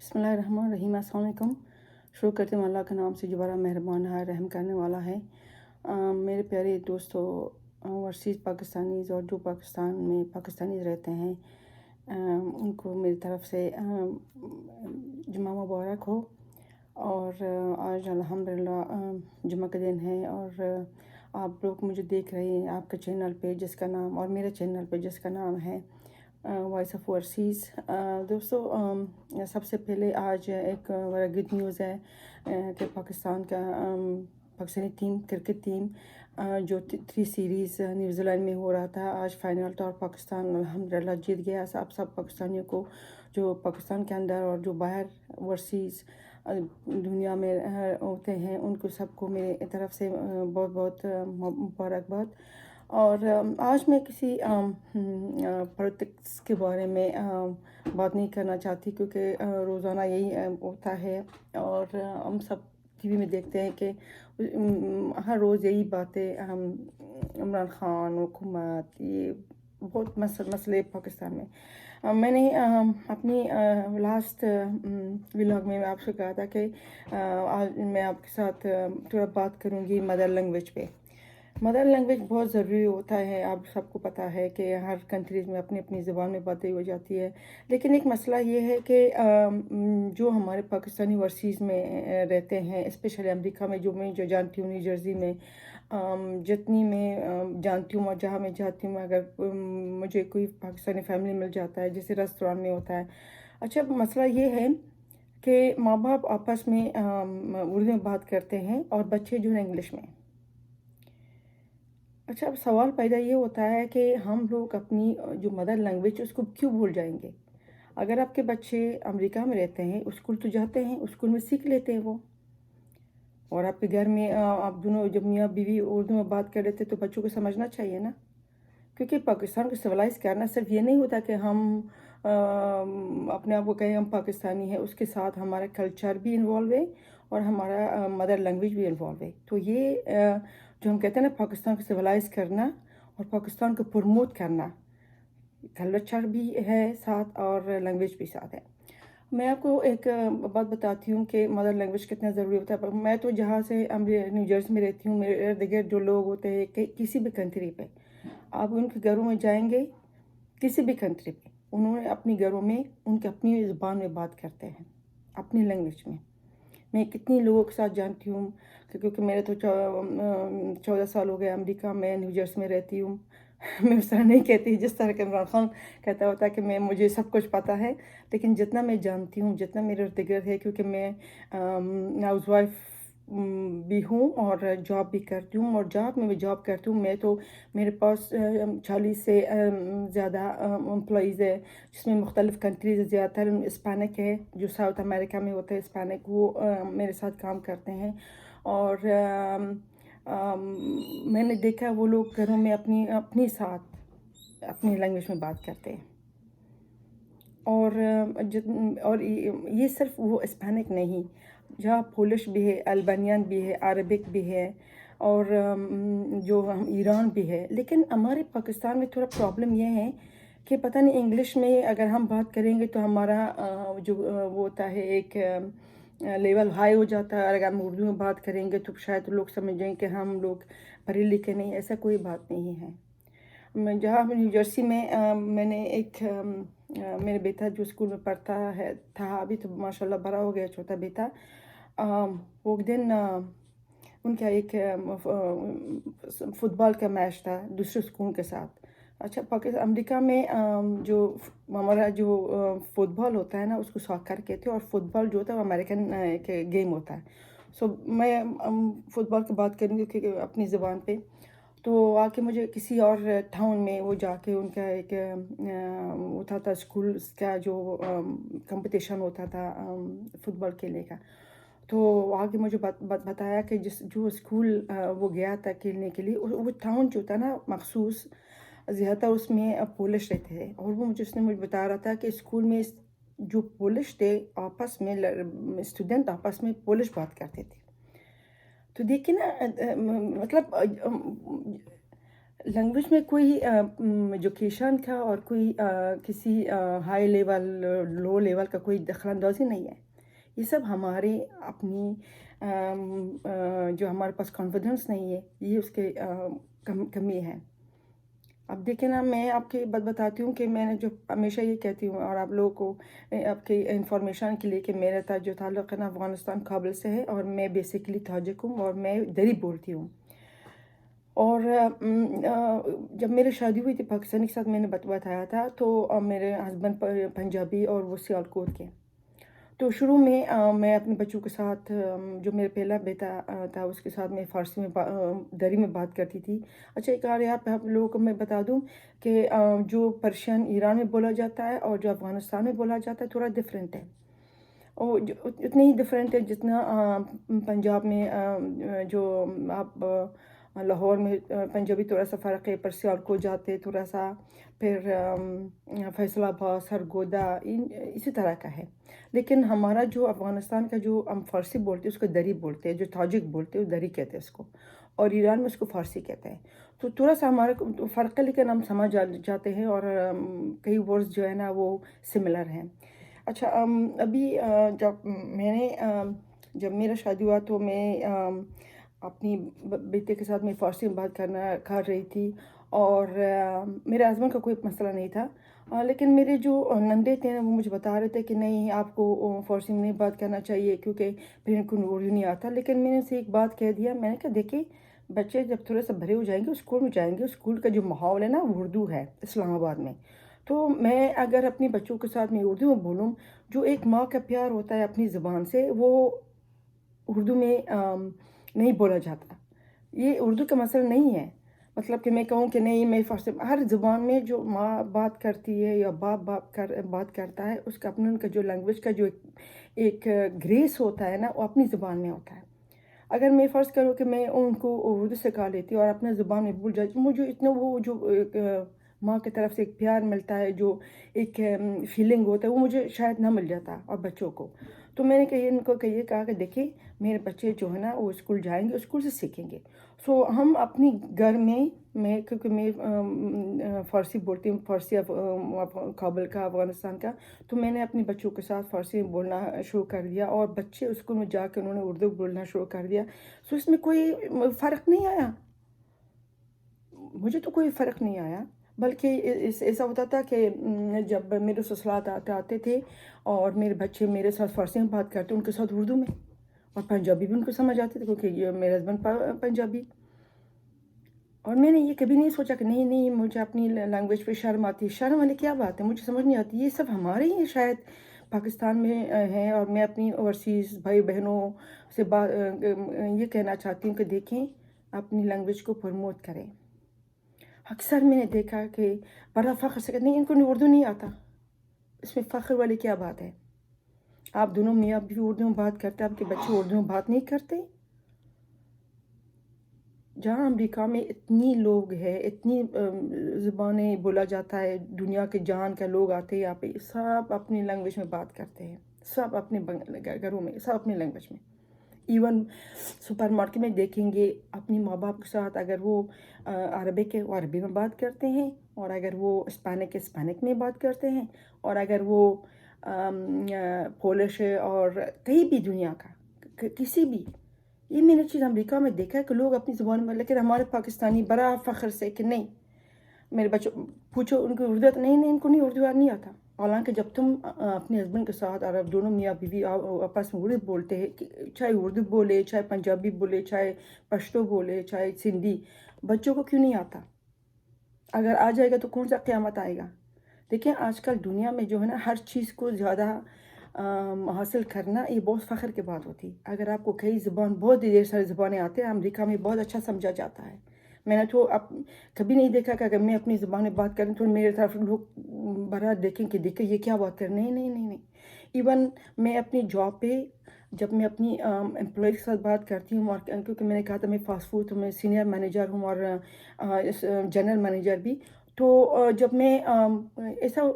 बिस्मिल्लाहिर्रहमानिर्रहीम। अस्सलाम वालेकुम। शुरू करते हैं अल्लाह के नाम से जो बड़ा मेहरबान है, रहम करने वाला है। मेरे प्यारे दोस्तों, ओवरसीज़ पाकिस्तानीज़ और जो पाकिस्तान में पाकिस्तानीज़ रहते हैं, उनको मेरी तरफ़ से जुम्मा मुबारक हो। और आज अल्हम्दुलिल्लाह जुम्मा का दिन है और आप लोग मुझे देख रहे हैं आपके चैनल पे जिसका नाम और मेरे चैनल पे जिसका नाम है वॉइस ऑफ ओवरसीज़। दोस्तों, सबसे पहले आज एक बड़ा गुड न्यूज़ है कि पाकिस्तानी टीम क्रिकेट टीम जो 3 सीरीज़ न्यूजीलैंड में हो रहा था, आज फाइनल था और पाकिस्तान अल्हम्दुलिल्लाह जीत गया। आप सब पाकिस्तानियों को जो पाकिस्तान के अंदर और जो बाहर ओवरसीज़ दुनिया में होते हैं, उनको सबको मेरी तरफ़ से बहुत बहुत मुबारकबाद। और आज मैं किसी पॉलिटिक्स के बारे में बात नहीं करना चाहती, क्योंकि रोज़ाना यही होता है और हम सब टीवी में देखते हैं कि हर रोज़ यही बातें, हम इमरान खान हुकूमत, ये बहुत मसले पाकिस्तान में। मैंने अपनी लास्ट व्लॉग में आपसे कहा था कि आज मैं आपके साथ थोड़ा बात करूँगी मदर लैंग्वेज पे। मदर लैंग्वेज बहुत ज़रूरी होता है। आप सबको पता है कि हर कंट्रीज़ में अपनी अपनी ज़बान में बातें हो जाती है, लेकिन एक मसला ये है कि जो हमारे पाकिस्तानी ओवरसीज़ में रहते हैं, स्पेशली अमेरिका में, जो जानती हूँ, न्यू जर्सी में, जितनी मैं जानती हूँ और जहाँ मैं जाती हूँ, अगर मुझे कोई पाकिस्तानी फैमिली मिल जाता है, जैसे रेस्टोरेंट में होता है। अच्छा, मसला ये है कि माँ बाप आपस में उर्दू में बात करते हैं और बच्चे जो है इंग्लिश में। अच्छा, अब सवाल पैदा ये होता है कि हम लोग अपनी जो मदर लैंग्वेज उसको क्यों भूल जाएंगे। अगर आपके बच्चे अमेरिका में रहते हैं, स्कूल तो जाते हैं, स्कूल में सीख लेते हैं वो, और आपके घर में आप दोनों जब मियाँ बीवी उर्दू में बात कर रहे थे तो बच्चों को समझना चाहिए ना। क्योंकि पाकिस्तान को सिविलाइज़ करना सिर्फ ये नहीं होता कि हम अपने आप को कहें हम पाकिस्तानी हैं, उसके साथ हमारा कल्चर भी इन्वॉल्व है और हमारा मदर लैंग्वेज भी इन्वॉल्व है। तो ये जो हम कहते हैं ना, पाकिस्तान को सिविलाइज़ करना और पाकिस्तान को प्रमोट करना, कल्चर भी है साथ और लैंग्वेज भी साथ है। मैं आपको एक बात बताती हूँ कि मदर लैंग्वेज कितना ज़रूरी होता है। मैं तो जहाँ से न्यू जर्सी में रहती हूँ, मेरे इर्द गिर्द जो लोग होते हैं किसी भी कंट्री पे, आप उनके घरों में जाएंगे, किसी भी कंट्री पे, उन्होंने अपने घरों में उनके अपनी ज़बान में बात करते हैं, अपनी लैंग्वेज में। मैं कितनी लोगों के साथ जानती हूँ, क्योंकि मेरे तो 14 साल हो गए अमेरिका में, न्यू जर्सी में रहती हूँ। मैं उस तरह नहीं कहती जिस तरह के इमरान खान कहता होता है कि मुझे सब कुछ पता है, लेकिन जितना मैं जानती हूँ, जितना मेरे इर्द गिर्द है, क्योंकि मैं हाउस वाइफ भी हूँ और जॉब भी करती हूँ, और जहाँ में मैं जॉब करती हूँ, मैं तो मेरे पास 40 से ज़्यादा एम्प्लॉइज़ है, जिसमें मुख्तलिफ़ कंट्रीज़, ज़्यादातर हिस्पैनिक है, जो साउथ अमेरिका में होते हैं हिस्पैनिक, वो मेरे साथ काम करते हैं। और मैंने देखा वो लोग घरों में अपनी साथ अपनी लैंग्वेज में बात करते हैं। और ये सिर्फ वो हिस्पैनिक नहीं, जहाँ पोलिश भी है, अल्बानियन भी है, अरबिक भी है, और जो हम ईरान भी है। लेकिन हमारे पाकिस्तान में थोड़ा प्रॉब्लम ये है कि पता नहीं, इंग्लिश में अगर हम बात करेंगे तो हमारा जो वो होता है, एक लेवल हाई हो जाता है, और अगर हम उर्दू में बात करेंगे तो शायद लोग समझें कि हम लोग पढ़े लिखे नहीं। ऐसा कोई बात नहीं है। मैं जहाँ न्यू जर्सी में मैंने एक मेरे बेटा जो स्कूल में पढ़ता है था, अभी तो माशाल्लाह बड़ा हो गया, छोटा बेटा, वो दिन उनका एक फुटबॉल का मैच था दूसरे स्कूल के साथ। अच्छा, पाकिस्तान अमेरिका में जो हमारा जो फुटबॉल होता है ना, उसको सॉकर कहते हैं, और फुटबॉल जो होता है वो अमेरिकन के गेम होता है। सो मैं फुटबॉल की बात करूँगी क्योंकि अपनी ज़बान पे, तो आके मुझे किसी और टाउन में वो जाके उनका एक होता था स्कूल का जो कंपटीशन होता था फुटबॉल खेलने का। तो आगे मुझे बताया कि जो स्कूल वो गया था खेलने के लिए, वो टाउन जो था ना मखसूस, ज़्यादातर उसमें पोलिश रहते थे। और वो उसने मुझे बता रहा था कि स्कूल में जो पोलिश थे, आपस में स्टूडेंट आपस में पोलिश बात करते थे। तो देखिए ना, मतलब लैंग्वेज में कोई एजुकेशन का और कोई किसी हाई लेवल लो लेवल का कोई दखल-अंदाज़ी नहीं है। ये सब हमारे अपनी जो हमारे पास कॉन्फिडेंस नहीं है, ये उसके कमी है। अब देखिए ना, मैं आपकी बात बताती हूँ कि मैंने जो हमेशा ये कहती हूँ और आप लोगों को आपकी इन्फॉर्मेशन के लिए कि मेरा जो ताल्लुक़ है ना अफ़गानिस्तान काबुल से है, और मैं बेसिकली ताजिक हूँ और मैं दरी बोलती हूँ। और जब मेरी शादी हुई थी पाकिस्तानी के साथ, मैंने बताया था, तो मेरे हस्बैंड पंजाबी और वो सियालकोट के। तो शुरू में मैं अपने बच्चों के साथ जो मेरा पहला बेटा था उसके साथ मैं फ़ारसी में दरी में बात करती थी। अच्छा, एक और यहाँ पे आप लोगों को मैं बता दूँ कि जो पर्शियन ईरान में बोला जाता है और जो अफ़गानिस्तान में बोला जाता है थोड़ा डिफरेंट है। और जो उतने ही डिफरेंट है जितना पंजाब में जो आप लाहौर में पंजाबी थोड़ा सा फ़र्क है, पर सियालकोट जाते थोड़ा सा, फिर फैसलाबाद, सरगोदा, इसी तरह का है। लेकिन हमारा जो अफ़गानिस्तान का जो हम फ़ारसी बोलते हैं उसको दरी बोलते हैं, जो ताजिक बोलते हैं वो दरी कहते हैं उसको, और ईरान में उसको फ़ारसी कहते हैं। तो थोड़ा सा हमारा फ़र्क है, लेकिन हम समझ जाते हैं, और कई वर्ड्स जो है ना वो सिमिलर हैं। अच्छा, अभी जब मेरा शादी हुआ तो मैं अपनी बेटे के साथ मैं फ़ारसी में बात कर रही थी, और मेरे हस्बैंड का कोई मसला नहीं था। लेकिन मेरे जो नंदे थे ना वो मुझे बता रहे थे कि नहीं, आपको फ़ारसी में नहीं बात करना चाहिए क्योंकि फिर इनको उर्दू नहीं आता। लेकिन मैंने उनसे एक बात कह दिया, मैंने कहा देखिए, बच्चे जब थोड़े से बड़े हो जाएंगे स्कूल में जाएंगे, स्कूल का जो माहौल है ना वो उर्दू है इस्लामाबाद में। तो मैं अगर अपने बच्चों के साथ मैं उर्दू में बोलूँ, जो एक माँ का प्यार होता है अपनी ज़ुबान से, वो उर्दू में नहीं बोला जाता। ये उर्दू का मसला नहीं है, मतलब कि मैं कहूँ कि नहीं मैं फ़ारसी, हर ज़ुबान में जो माँ बात करती है या बात करता है, उसका अपना उनका जो लैंग्वेज का जो एक ग्रेस होता है ना, वो अपनी ज़ुबान में होता है। अगर मैं फ़र्ज़ करूँ कि मैं उनको उर्दू सिखा लेती और अपने ज़ुबान में भूल जाती, मुझे इतना वो जो एक माँ की तरफ से एक प्यार मिलता है, जो एक फ़ीलिंग होता है, वो मुझे शायद ना मिल जाता और बच्चों को। तो मैंने इनको ये कहा कि देखिए, मेरे बच्चे जो है ना वो स्कूल जाएँगे, स्कूल से सीखेंगे। सो हम अपनी घर में, मैं क्योंकि मैं फ़ारसी बोलती हूँ, फ़ारसी काबुल का, अफ़गानिस्तान का, तो मैंने अपने बच्चों के साथ फ़ारसी में बोलना शुरू कर दिया, और बच्चे स्कूल में जाकर उन्होंने उर्दू बोलना शुरू कर दिया। सो इसमें कोई फ़र्क नहीं आया, मुझे तो कोई फ़र्क नहीं आया। बल्कि ऐसा होता था कि जब मेरे ससुराल आते थे और मेरे बच्चे मेरे साथ फ़ारसी में बात करते, उनके साथ उर्दू में, और पंजाबी भी उनको समझ आती थी क्योंकि ये मेरे हस्बैंड पंजाबी। और मैंने ये कभी नहीं सोचा कि नहीं नहीं, मुझे अपनी लैंग्वेज पे शर्म आती है। शर्म वाली क्या बात है, मुझे समझ नहीं आती। ये सब हमारे ही शायद पाकिस्तान में हैं, और मैं अपनी ओवरसीज़ भाई बहनों से ये कहना चाहती हूँ कि देखें, अपनी लैंग्वेज को प्रमोट करें। अक्सर मैंने देखा कि बड़ा फ़ख्र से कहते नहीं, इनको उर्दू नहीं आता, इसमें फ़ख्र वाली क्या बात है? आप दोनों मियाँ बीवी उर्दू में बात करते, आपके बच्चे उर्दू में बात नहीं करते? जहाँ अमेरिका में इतनी लोग हैं, इतनी ज़ुबानें बोला जाता है, दुनिया के जहान के लोग आते हैं यहाँ पे, सब अपनी लैंग्वेज में बात करते हैं, सब अपने घरों में, सब अपनी लैंग्वेज में। इवन सुपरमार्केट में देखेंगे, अपनी माँ बाप के साथ अगर वो अरबिक है वो अरबी में बात करते हैं, और अगर वो हिस्पैनिक है हिस्पैनिक में बात करते हैं, और अगर वो पोलिश है और कहीं भी दुनिया का किसी भी, ये मैंने चीज़ अमेरिका में देखा है कि लोग अपनी ज़ुबान में, लेकिन हमारे पाकिस्तानी बड़ा फ़ख्र से कि नहीं, मेरे बच्चों पूछो उनको उर्दू आता, नहीं नहीं इनको नहीं उर्दू नहीं आता। हालांकि जब तुम अपने हस्बैंड के साथ और आप दोनों मियाँ बीवी आपस में उर्दू बोलते हैं, चाहे उर्दू बोले, चाहे पंजाबी बोले, चाहे पश्तो बोले, चाहे सिंधी, बच्चों को क्यों नहीं आता? अगर आ जाएगा तो कौन सा क़यामत आएगा? देखिए, आजकल दुनिया में जो है ना, हर चीज़ को ज़्यादा हासिल करना ये बहुत फ़ख्र की बात होती है। अगर आपको कई ज़ुबान, बहुत ढेर सारी ज़ुबानें आती हैं, अमेरिका में बहुत अच्छा समझा जाता है। मैंने तो कभी नहीं देखा कि अगर मैं अपनी ज़ुबान में बात करूँ तो मेरे तरफ लोग बड़ा देखें कि देखिए ये क्या बात कर, नहीं नहीं नहीं नहीं। इवन मैं अपनी जॉब पे, जब मैं अपनी एम्प्लॉय के साथ बात करती हूँ, और क्योंकि मैंने कहा था मैं फ़ास्ट फूड, तो मैं सीनियर मैनेजर हूँ और जनरल मैनेजर भी। तो जब मैं ऐसा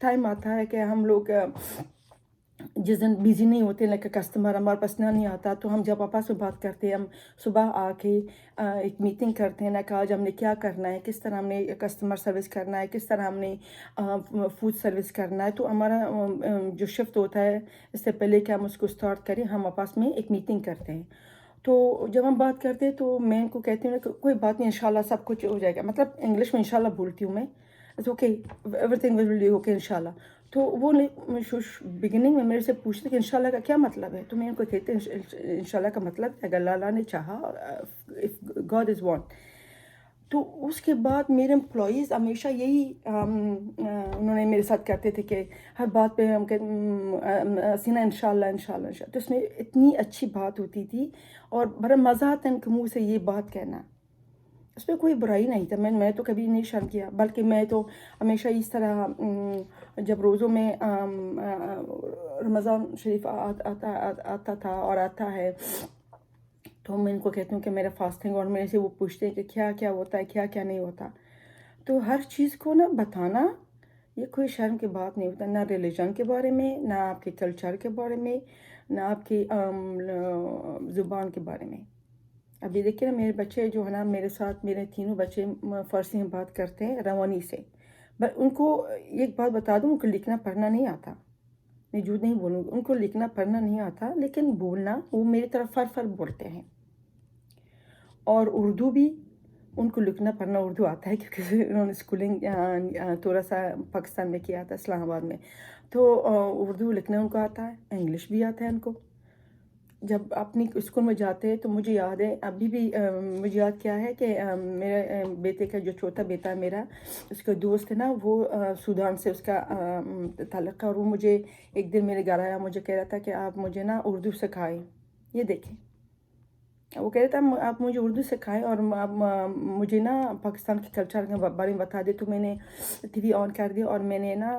टाइम आता है कि हम लोग जिस दिन बिज़ी नहीं होते, लाइक कस्टमर हमारे पास ना नहीं आता, तो हम जब आपस में बात करते हैं, हम सुबह आके एक मीटिंग करते हैं ना कि आज हमने क्या करना है, किस तरह हमने कस्टमर सर्विस करना है, किस तरह हमने फूड सर्विस करना है। तो हमारा जो शिफ्ट होता है, इससे पहले कि हम उसको स्टार्ट करें, हम आपस में एक मीटिंग करते हैं। तो जब हम बात करते हैं तो मैं उनको कहती हूँ ना कि कोई बात नहीं, इंशाल्लाह सब कुछ हो जाएगा। मतलब इंग्लिश में इंशाल्लाह बोलती हूँ मैं, it's okay, everything will be okay इंशाल्लाह। तो वो बिगिनिंग में मेरे से पूछते कि इंशाल्लाह का क्या मतलब है, तो मैं उनको कहती हूँ इंशाल्लाह का मतलब अगर अल्लाह ने चाहा, इफ गॉड इज़ वांट। तो उसके बाद मेरे एम्प्लॉइज़ हमेशा यही उन्होंने मेरे साथ करते थे कि हर बात पे हम हसीना इंशाल्लाह इंशाल्लाह इंशाल्लाह। तो उसमें इतनी अच्छी बात होती थी और बड़ा मज़ा आता है उनके मुंह से ये बात कहना। उसमें कोई बुराई नहीं था, मैं तो कभी नहीं शर्म किया, बल्कि मैं तो हमेशा इस तरह जब रोज़ों में रमज़ान शरीफ आता था और आता है, तो मैं इनको कहती हूँ कि मेरा फास्टिंग, और मेरे से वो पूछते हैं कि क्या क्या होता है, क्या क्या नहीं होता। तो हर चीज़ को ना बताना ये कोई शर्म की बात नहीं होता, ना रिलीजन के बारे में, ना आपके कल्चर के बारे में, ना आपकी ज़ुबान के बारे में। अभी देखिए ना, मेरे बच्चे जो है ना, मेरे साथ मेरे तीनों बच्चे फ़ारसी में बात करते हैं रवानी से। बट उनको एक बात बता दूँ, उनको लिखना पढ़ना नहीं आता। मैं झूठ नहीं बोलूँगी, उनको लिखना पढ़ना नहीं आता, लेकिन बोलना वो मेरी तरह फर बोलते हैं। और उर्दू भी उनको लिखना पढ़ना उर्दू आता है, क्योंकि उन्होंने स्कूलिंग थोड़ा सा पाकिस्तान में किया था, इस्लामाबाद में। तो उर्दू लिखना उनको आता है, इंग्लिश भी आता है उनको। जब अपनी स्कूल में जाते हैं तो मुझे याद है अभी भी, मुझे याद क्या है कि मेरे बेटे का जो छोटा बेटा है मेरा, उसका दोस्त है ना, वो सूडान से उसका ताल्लुक़ है, और वो मुझे एक दिन मेरे घर आया, मुझे कह रहा था कि आप मुझे ना उर्दू सिखाएं। ये देखें, वो कह रहा था आप मुझे उर्दू सिखाएं और आप मुझे ना पाकिस्तान के कल्चर के बारे में बता दे। तो मैंने टीवी ऑन कर दिया और मैंने ना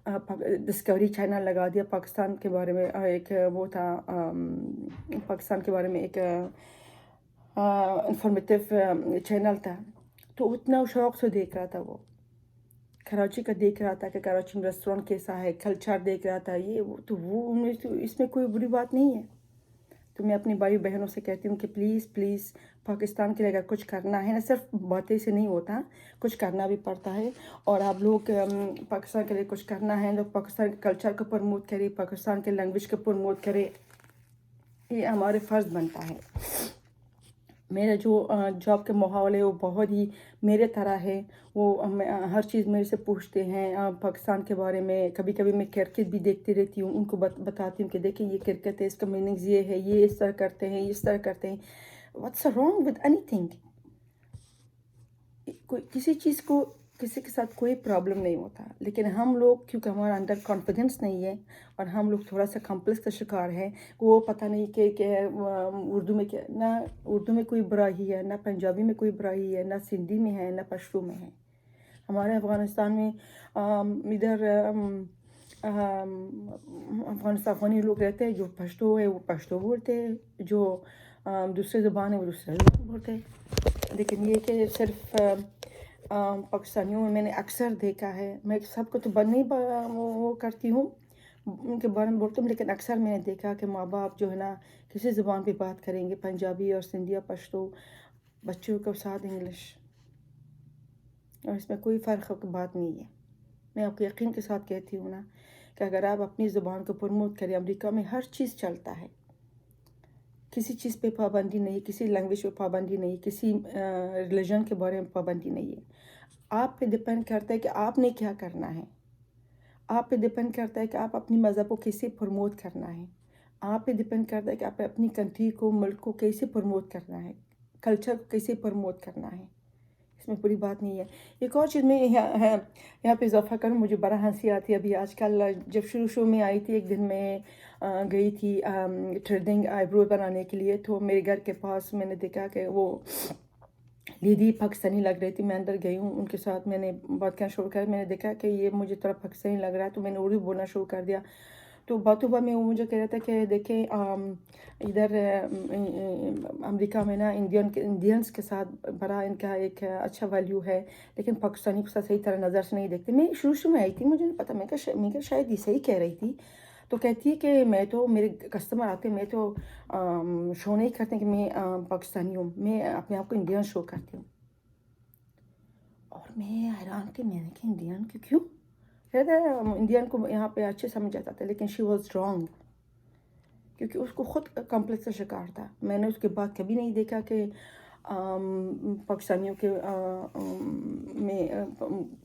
डिस्कवरी चैनल लगा दिया, पाकिस्तान के बारे में एक वो था, पाकिस्तान के बारे में एक इंफॉर्मेटिव चैनल था। तो उतना शौक़ से देख रहा था वो, कराची का देख रहा था कि कराची में रेस्टोरेंट कैसा है, कल्चर देख रहा था, ये वो। तो वो इसमें कोई बुरी बात नहीं है। तो मैं अपनी भाई बहनों से कहती हूँ कि प्लीज़ प्लीज़ पाकिस्तान के लिए अगर कुछ करना है ना, सिर्फ बातें से नहीं होता, कुछ करना भी पड़ता है। और आप लोग पाकिस्तान के लिए कुछ करना है तो पाकिस्तान के कल्चर को प्रमोट करें, पाकिस्तान के लैंग्वेज को प्रमोट करें, ये हमारे फ़र्ज़ बनता है। मेरा जो जॉब का माहौल है वो बहुत ही मेरे तरह है। वो हर चीज़ मेरे से पूछते हैं पाकिस्तान के बारे में। कभी कभी मैं क्रिकेट भी देखती रहती हूँ, उनको बताती हूँ कि देखिए ये क्रिकेट है, इसका मीनिंग्स ये है, ये इस तरह करते हैं, ये इस तरह करते हैं। What's wrong with anything? कोई किसी चीज़ को किसी के साथ कोई प्रॉब्लम नहीं होता, लेकिन हम लोग क्योंकि हमारा अंदर कॉन्फिडेंस नहीं है और हम लोग थोड़ा सा कॉम्प्लेक्स का शिकार है, वो पता नहीं कि उर्दू में क्या, ना उर्दू में कोई बुराई है, ना पंजाबी में कोई बुराई है, ना सिंधी में है, ना पश्तो में है। हमारे अफ़गानिस्तान में इधर अफ़गानी लोग रहते हैं, जो पश्तो है वो पश्तो बोलते हैं, जो दूसरे ज़ुबान है वो दूसरे ज़ुबान बोलते हैं। लेकिन ये कि सिर्फ पाकिस्तानियों में मैंने अक्सर देखा है, मैं सबको तो बंद नहीं वो करती हूँ, उनके बारे में बोलती हूँ, लेकिन अक्सर मैंने देखा कि माँ बाप जो है ना किसी ज़ुबान पे बात करेंगे, पंजाबी और सिंधी या पश्तो, बच्चों के साथ इंग्लिश, और इसमें कोई फ़र्क की बात नहीं है। मैं आपको यकीन के साथ कहती हूँ ना कि अगर आप अपनी ज़ुबान को प्रमोट करें, अमेरिका में हर चीज़ चलता है, किसी चीज़ पे पाबंदी नहीं है, किसी लैंग्वेज पे पाबंदी नहीं है, किसी रिलीजन के बारे में पाबंदी नहीं है। आप पे डिपेंड करता है कि आपने क्या करना है। आप पे डिपेंड करता है कि आप अपनी मज़हब को कैसे प्रमोट करना है। आप पे डिपेंड करता है कि आप अपनी कंट्री को, मुल्क को कैसे प्रमोट करना है, कल्चर को कैसे प्रमोट करना है। इसमें बुरी बात नहीं है। एक और चीज़ मैं यहाँ पे इजाफ़ा करूँ, मुझे बड़ा हंसी आती है। अभी आजकल जब शुरू में आई थी, एक दिन मैं गई थी थ्रेडिंग आईब्रो बनाने के लिए, तो मेरे घर के पास मैंने देखा कि वो दीदी पाकिस्तानी लग रही थी। मैं अंदर गई हूँ, उनके साथ मैंने बात करना शुरू कर, मैंने देखा कि ये मुझे थोड़ा पाकिस्तानी लग रहा है, तो मैंने उर्दू बोलना शुरू कर दिया। तो बातों बात में वो मुझे कह रहा था कि देखें इधर अमेरिका में ना इंडियंस के साथ बड़ा इनका एक अच्छा वैल्यू है, लेकिन पाकिस्तानी के साथ सही तरह नज़र से नहीं देखते। मैं शुरू में आई थी, मुझे नहीं पता, मैं क्या शायद ये सही कह रही थी। تو کہتی ہے کہ میں تو میرے کسٹمر آتے ہیں، میں تو شو نہیں کرتے کہ میں پاکستانی ہوں، میں اپنے آپ کو انڈین شو کرتی ہوں. اور میں حیران کہ میں نے کہ انڈین کیوں؟ انڈین کو یہاں پہ اچھے سمجھ جاتا تھا، لیکن شی واز رانگ، کیونکہ اس کو خود کمپلیکس کا شکار تھا. میں نے اس کے بعد کبھی نہیں دیکھا کہ پاکستانیوں کے میں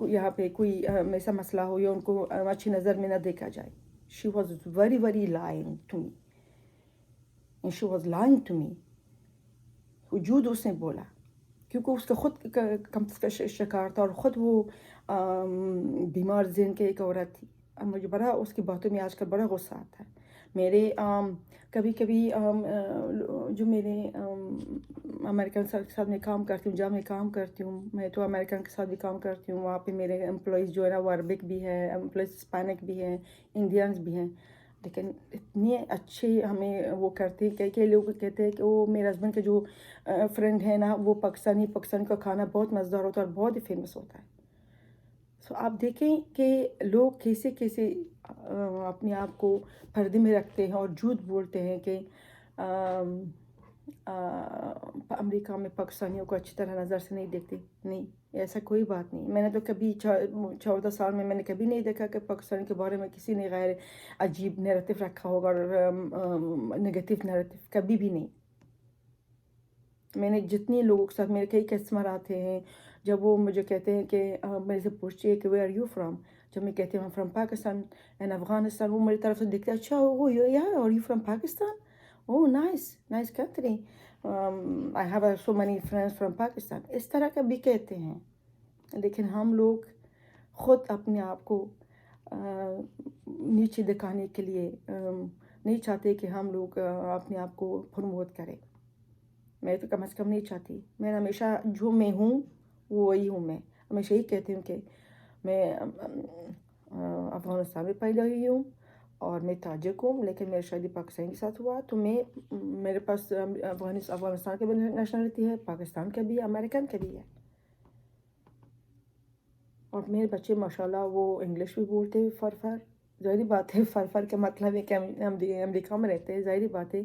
یہاں پہ کوئی ایسا مسئلہ ہو یا ان کو اچھی نظر میں نہ دیکھا جائے. She was very very lying to me, and she was lying to me. وجود اس نے بولا، کیونکہ اس کا خود کمپلیکس کا شکار تھا، اور خود وہ بیمار ذہن کی ایک عورت تھی. مجھے بڑا اس کی باتوں میں آج کل بڑا غصہ آتا ہے. میرے کبھی کبھی جو میرے امریکن کے ساتھ میں کام کرتی ہوں، جہاں میں کام کرتی ہوں، میں تو امریکن کے ساتھ بھی کام کرتی ہوں. وہاں پہ میرے امپلائیز جو ہے نا وہ عربک بھی ہے، امپلائیز ہسپینک بھی ہیں، انڈینس بھی ہیں، لیکن اتنے اچھے ہمیں وہ کرتے ہیں. کئی لوگ کہتے ہیں کہ وہ میرے ہسبینڈ کے جو فرینڈ ہے نا وہ پاکستانی کا کھانا بہت مزیدار ہوتا ہے اور بہت ہی فیمس ہوتا ہے. سو آپ دیکھیں کہ لوگ کیسے کیسے اپنے آپ کو پردے میں رکھتے ہیں اور جھوٹ بولتے ہیں کہ امریکہ میں پاکستانیوں کو اچھی طرح نظر سے نہیں دیکھتے. نہیں، ایسا کوئی بات نہیں. میں نے تو کبھی 14 سال میں نے کبھی نہیں دیکھا کہ پاکستانی کے بارے میں کسی نے غیر عجیب نیریٹو رکھا ہوگا اور نگیٹو نیریٹو، کبھی بھی نہیں. میں نے جتنے لوگوں کے ساتھ، میرے کئی کسٹمر آتے ہیں، جب وہ مجھے کہتے ہیں کہ میرے سے پوچھتے ہیں کہ ویئر آر یو فرام، جب میں کہتی ہوں فرام پاکستان اینڈ افغانستان، وہ میری طرف سے دیکھتے ہیں، اچھا oh yeah are you from Pakistan, oh nice country, I have so many friends from Pakistan. اس طرح کا بھی کہتے ہیں. لیکن ہم لوگ خود اپنے آپ کو نیچے دکھانے کے لیے نہیں چاہتے کہ ہم لوگ اپنے آپ کو پروموٹ کریں. میں تو کم از کم نہیں چاہتی. میں ہمیشہ جو میں ہوں وہ وہی ہوں. میں ہمیشہ یہی کہتی ہوں کہ میں افغانستان میں پیدا ہوئی ہوں اور میں تاجک ہوں، لیکن میری شادی پاکستان کے ساتھ ہوا، تو میرے پاس افغانستان کی بھی نیشنلٹی ہے، پاکستان کا بھی ہے، امریکن کا بھی ہے. اور میرے بچے ماشاءاللہ وہ انگلش بھی بولتے ہیں فر. ظاہری بات ہے، فر کا مطلب ہے کہ ہم امریکہ میں رہتے ہیں. ظاہری بات ہے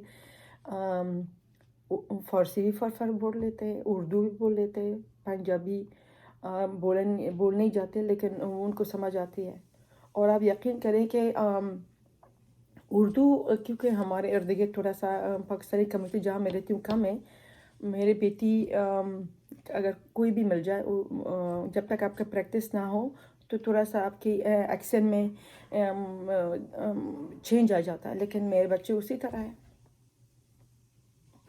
فارسی بھی فر بول لیتے ہیں، اردو بھی بول لیتے ہیں، پنجابی بول نہیں جاتے لیکن ان کو سمجھ آتی ہے. اور آپ یقین کریں کہ اردو کیونکہ ہمارے ارد گرد تھوڑا سا پاکستانی کمیونٹی جہاں میں رہتی ہوں کم ہے. میرے بیٹی اگر کوئی بھی مل جائے، جب تک آپ کا پریکٹس نہ ہو تو تھوڑا سا آپ کی ایکسنٹ میں چینج آ جاتا ہے، لیکن میرے بچے اسی طرح ہیں.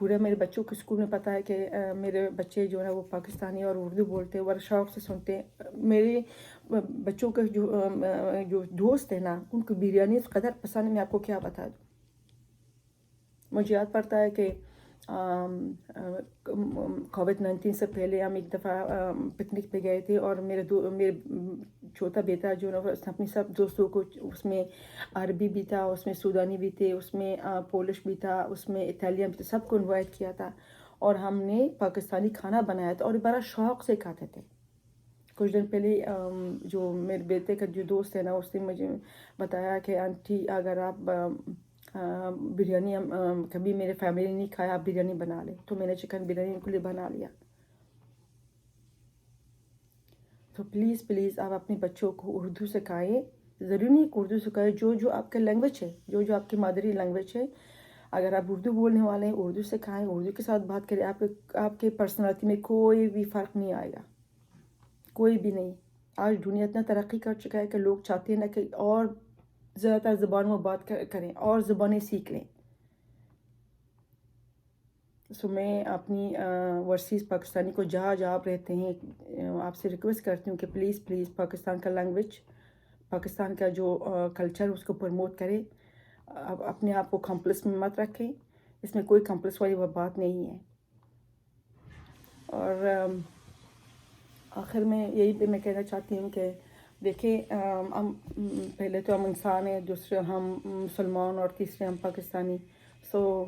پورے میرے بچوں کو اسکول میں پتہ ہے کہ میرے بچے جو ہے وہ پاکستانی اور اردو بولتے ہیں اور شوق سے سنتے ہیں. میرے بچوں کے جو دوست ہیں نا، ان کو بریانی اس قدر پسند ہے، میں آپ کو کیا بتا دوں. مجھے یاد پڑتا ہے کہ کووڈ-19 سے پہلے ہم ایک دفعہ پکنک پہ گئے تھے، اور میرے چھوٹا بیٹا جو ہے اس نے اپنی سب دوستوں کو، اس میں عربی بھی تھا، اس میں سودانی بھی تھے، اس میں پولش بھی تھا، اس میں اٹالین بھی تھا، سب کو انوائٹ کیا تھا اور ہم نے پاکستانی کھانا بنایا تھا اور بڑا شوق سے کھاتے تھے. کچھ دن پہلے جو میرے بیٹے کا جو دوست ہے نا، اس نے مجھے بتایا کہ آنٹی اگر آپ بریانی کبھی میرے فیملی نے نہیں کھایا، آپ بریانی بنا لیں. تو میں نے چکن بریانی ان کے لیے بنا لیا. تو پلیز آپ اپنے بچوں کو اردو سکھائیں. ضروری نہیں کہ اردو سکھائیں، جو آپ کا لینگویج ہے، جو آپ کی مادری لینگویج ہے، اگر آپ اردو بولنے والے ہیں اردو سکھائیں، اردو کے ساتھ بات کریں. آپ کے پرسنالٹی میں کوئی بھی فرق نہیں آئے گا، کوئی بھی نہیں. آج دنیا اتنا ترقی کر چکا ہے کہ لوگ چاہتے ہیں نا کہ اور زیادہ تر زبانوں میں بات کریں اور زبانیں سیکھ لیں. سو میں اپنی ورسیز پاکستانی کو جہاں آپ رہتے ہیں آپ سے ریکویسٹ کرتی ہوں کہ پلیز پاکستان کا لینگویج، پاکستان کا جو کلچر اس کو پروموٹ کریں. اپنے آپ کو کمپلیکس میں مت رکھیں، اس میں کوئی کمپلیکس والی بات نہیں ہے. اور آخر میں یہی پہ میں کہنا چاہتی ہوں کہ دیکھیں، ہم پہلے تو ہم انسان ہیں، دوسرے ہم مسلمان، اور تیسرے ہم پاکستانی. سو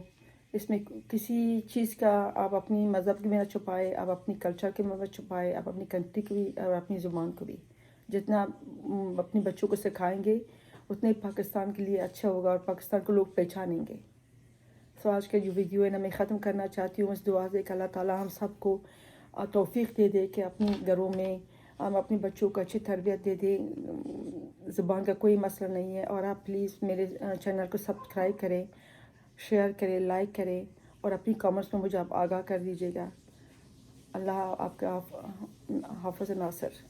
اس میں کسی چیز کا آپ اپنی مذہب کی بھی نہ چھپائے، آپ اپنی کلچر کے میں نہ چھپائے، آپ اپنی کنٹری کو بھی اور اپنی زبان کو بھی. جتنا اپنے بچوں کو سکھائیں گے اتنے پاکستان کے لیے اچھا ہوگا اور پاکستان کو لوگ پہچانیں گے. سو آج کا جو ویڈیو ہے نا میں ختم کرنا چاہتی ہوں اس دعا سے کہ اللہ تعالیٰ ہم سب کو توفیق دے دے کہ اپنے گھروں میں ہم اپنے بچوں کو اچھی تربیت دے دیں. زبان کا کوئی مسئلہ نہیں ہے. اور آپ پلیز میرے چینل کو سبسکرائب کریں, شیئر کریں, لائک کریں اور اپنی کامنٹس میں مجھے آپ آگاہ کر دیجیے گا. اللہ آپ کا حافظ ناصر.